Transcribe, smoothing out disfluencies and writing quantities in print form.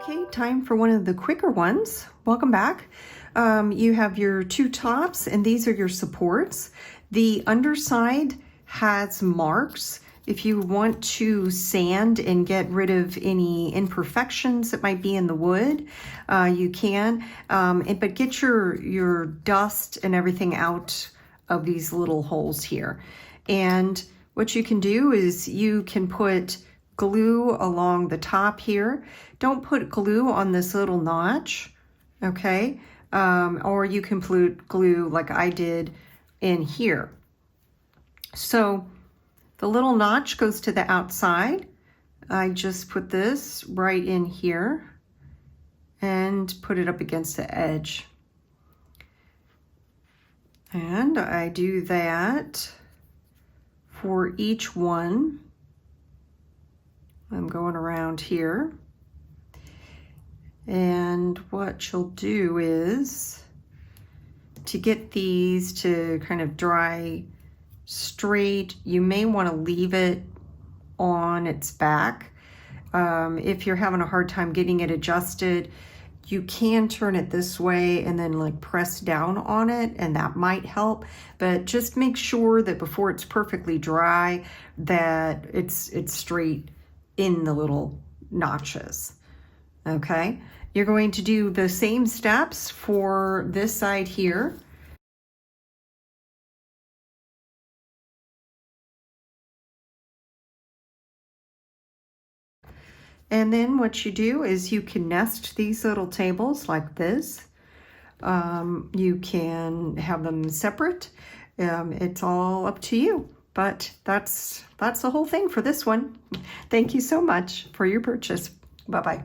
Okay, time for one of the quicker ones. Welcome back. You have your two tops, and these are your supports. The underside has marks. If you want to sand and get rid of any imperfections that might be in the wood, you can. But get your dust and everything out of these little holes here. And what you can do is you can put glue along the top here. Don't put glue on this little notch, okay? Or you can put glue like I did in here. So the little notch goes to the outside. I just put this right in here and put it up against the edge. And I do that for each one. I'm going around here. And what you'll do is, to get these to kind of dry straight, you may want to leave it on its back. If you're having a hard time getting it adjusted, you can turn it this way and then like press down on it, and that might help. But just make sure that before it's perfectly dry that it's straight in the little notches. Okay, you're going to do the same steps for this side here. And then what you do is you can nest these little tables like this. You can have them separate. It's all up to you. But that's the whole thing for this one. Thank you so much for your purchase. Bye-bye.